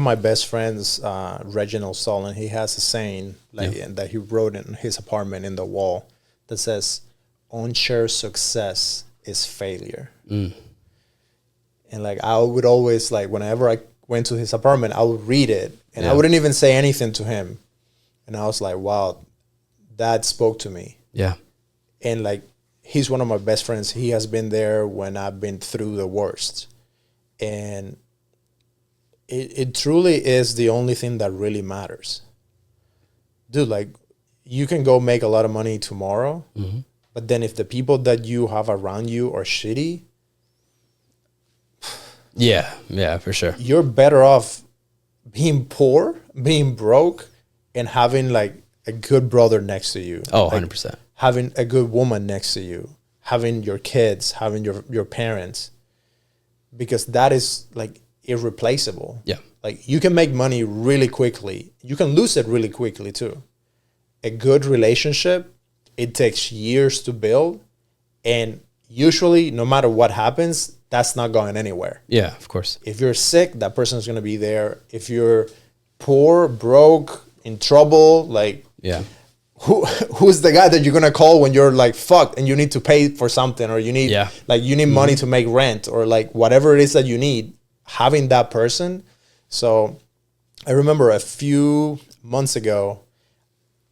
My best friend's Reginald Solon, he has a saying that he wrote in his apartment in the wall that says, "Unshared success is failure." And like I would always, like, whenever I went to his apartment, I would read it and I wouldn't even say anything to him. And I was like, wow, that spoke to me. Yeah. And like, he's one of my best friends. He has been there when I've been through the worst. And it truly is the only thing that really matters. Dude, like, you can go make a lot of money tomorrow, but then if the people that you have around you are shitty, yeah, for sure. you're better off being poor, being broke, and having like a good brother next to you. Oh, like, 100%. Having a good woman next to you, having your kids, having your parents, because that is like irreplaceable. Yeah. Like, you can make money really quickly. You can lose it really quickly too. A good relationship, it takes years to build. And usually, no matter what happens, that's not going anywhere. Yeah, of course. If you're sick, that person's going to be there. If you're poor, broke, in trouble, like, Yeah. who's the guy that you're going to call when you're like fucked and you need to pay for something, or you need you need money to make rent, or like whatever it is that you need, having that person. So I remember a few months ago,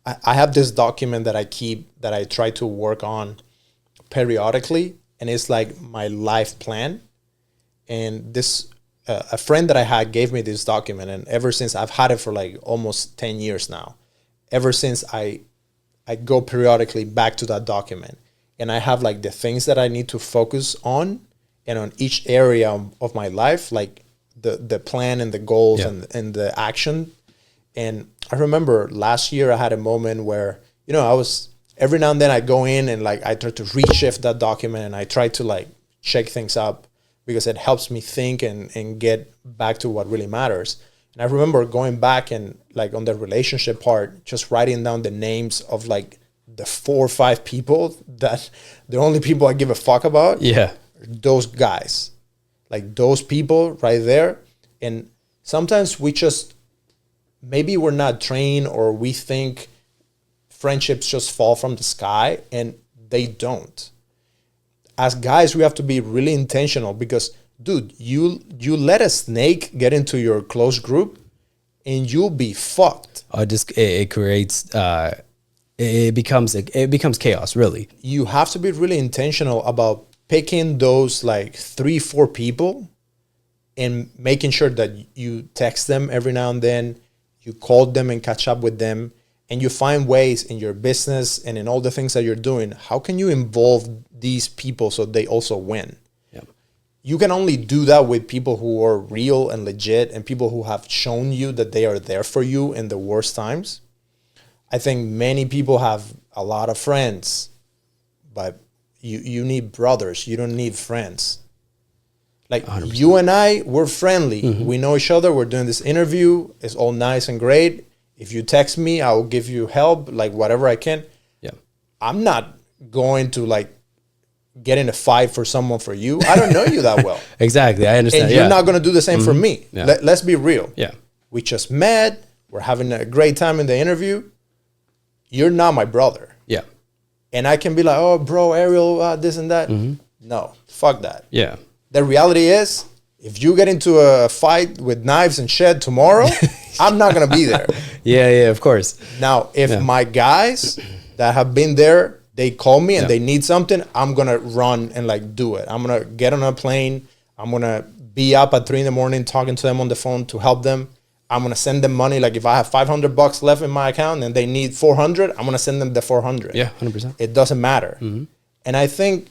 I have this document that I keep, that I try to work on periodically, and it's like my life plan. And this a friend that I had gave me this document, and ever since, I've had it for like almost 10 years now. Ever since, I go periodically back to that document, and I have like the things that I need to focus on, and on each area of my life, like the plan and the goals and the action. And I remember last year I had a moment where, I was, every now and then I go in and like I try to reshift that document, and I try to like shake things up, because it helps me think and get back to what really matters. And I remember going back and like on the relationship part, just writing down the names of like the 4 or 5 people that the only people I give a fuck about. Yeah. Those guys, like those people right there. And sometimes we just, maybe we're not trained, or we think friendships just fall from the sky, and they don't. As guys, we have to be really intentional, because dude, you let a snake get into your close group and you'll be fucked. It creates it becomes chaos, really. You have to be really intentional about picking those like 3-4 people and making sure that you text them every now and then, you call them and catch up with them, and you find ways in your business and in all the things that you're doing, how can you involve these people so they also win? Yeah. You can only do that with people who are real and legit, and people who have shown you that they are there for you in the worst times. I think many people have a lot of friends, but you need brothers. You don't need friends. Like 100%. You and I, we're friendly. Mm-hmm. We know each other. We're doing this interview. It's all nice and great. If you text me, I will give you help, like whatever I can. Yeah. I'm not going to like get in a fight for someone for you. I don't know you that well. Exactly. I understand. And you're not going to do the same for me. Yeah. Let's be real. Yeah. We just met. We're having a great time in the interview. You're not my brother. Yeah. And I can be like, oh, bro, Ariel, this and that. Mm-hmm. No, fuck that. Yeah. The reality is, if you get into a fight with knives and shit tomorrow, I'm not going to be there. Yeah, of course. Now, if my guys that have been there, they call me and they need something, I'm going to run and like do it. I'm going to get on a plane. I'm going to be up at 3 a.m. talking to them on the phone to help them. I'm going to send them money. Like if I have $500 left in my account and they need 400, I'm going to send them the 400. Yeah, 100%. It doesn't matter. Mm-hmm. And I think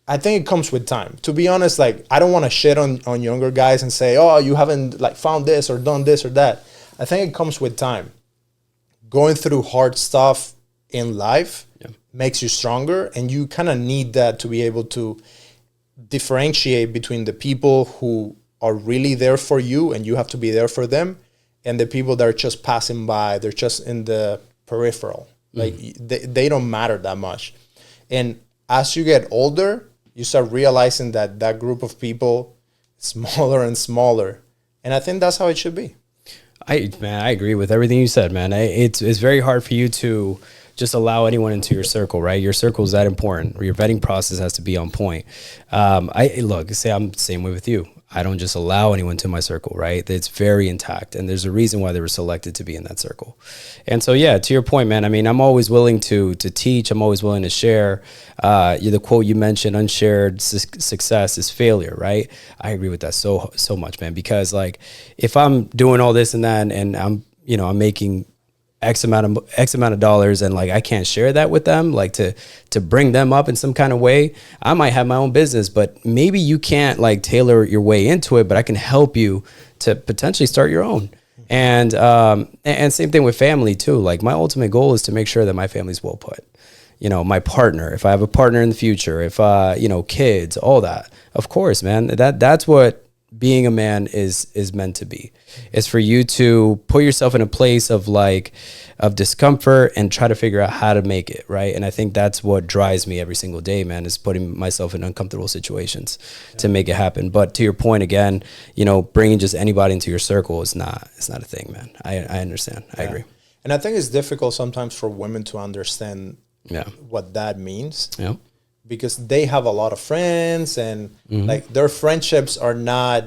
it comes with time. To be honest, like I don't want to shit on younger guys and say, oh, you haven't like found this or done this or that. I think it comes with time. Going through hard stuff in life makes you stronger, and you kind of need that to be able to differentiate between the people who are really there for you and you have to be there for them, and the people that are just passing by. They're just in the peripheral. Like they don't matter that much. And as you get older, you start realizing that group of people is smaller and smaller, And I think that's how it should be. I agree with everything you said, man. It's very hard for you to just allow anyone into your circle, right? Your circle is that important. Your vetting process has to be on point. I'm the same way with you. I don't just allow anyone to my circle, right? It's very intact, and there's a reason why they were selected to be in that circle. And so, yeah, to your point, man, I mean, I'm always willing to teach. I'm always willing to share. The quote you mentioned, unshared success is failure, right? I agree with that so much, man, because like if I'm doing all this and that and I'm making X amount of dollars and like I can't share that with them, like to bring them up in some kind of way. I might have my own business, but maybe you can't like tailor your way into it, but I can help you to potentially start your own. And same thing with family too. Like my ultimate goal is to make sure that my family's well put. My partner, if I have a partner in the future, if kids, all that. Of course, man, that's what being a man is meant to be. It's for you to put yourself in a place of discomfort and try to figure out how to make it right. And I think that's what drives me every single day, man, is putting myself in uncomfortable situations to make it happen. But to your point again, bringing just anybody into your circle it's not a thing, man. I understand. I agree. And I think it's difficult sometimes for women to understand what that means. Yeah. Because they have a lot of friends and like their friendships are not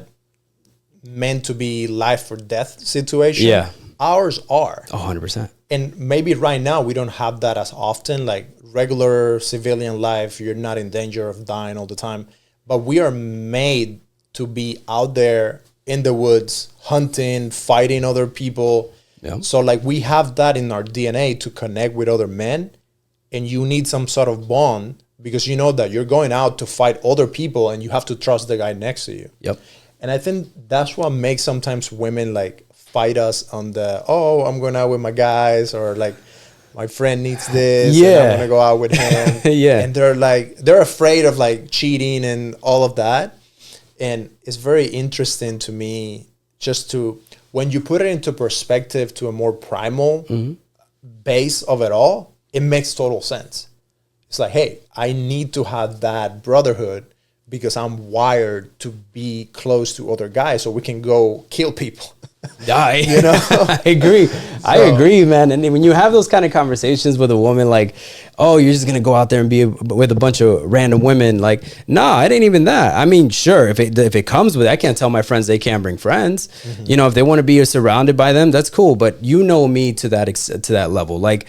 meant to be life or death situation. Yeah. Ours are. 100%. And maybe right now we don't have that as often, like regular civilian life, you're not in danger of dying all the time. But we are made to be out there in the woods, hunting, fighting other people. Yeah. So like we have that in our DNA to connect with other men, and you need some sort of bond because you know that you're going out to fight other people and you have to trust the guy next to you. Yep. And I think that's what makes sometimes women like fight us on I'm going out with my guys, or like my friend needs this and I'm going to go out with him. Yeah. And they're afraid of like cheating and all of that. And it's very interesting to me just when you put it into perspective to a more primal base of it all, it makes total sense. It's like, hey, I need to have that brotherhood because I'm wired to be close to other guys so we can go kill people. I agree. So, I agree, man. And when you have those kind of conversations with a woman, like, oh, you're just going to go out there and be with a bunch of random women. Like, nah, it ain't even that. I mean, sure, if it comes with it, I can't tell my friends they can't bring friends. Mm-hmm. If they want to be surrounded by them, that's cool. But me to that level. Like,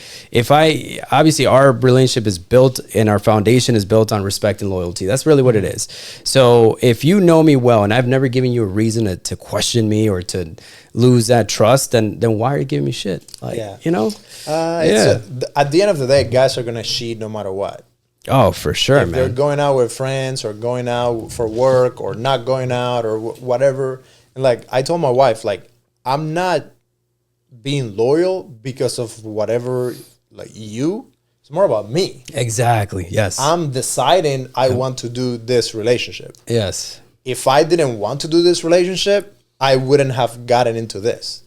obviously our relationship is built and our foundation is built on respect and loyalty. That's really what it is. So if you know me well and I've never given you a reason to question me or to lose that trust, then why are you giving me shit? Like, at the end of the day, guys are gonna cheat no matter what. Oh, for sure, if they're going out with friends or going out for work or not going out or whatever. And like I told my wife, like I'm not being loyal because of whatever like you. It's more about me. Exactly. Yes. I'm deciding I want to do this relationship. Yes. If I didn't want to do this relationship, I wouldn't have gotten into this.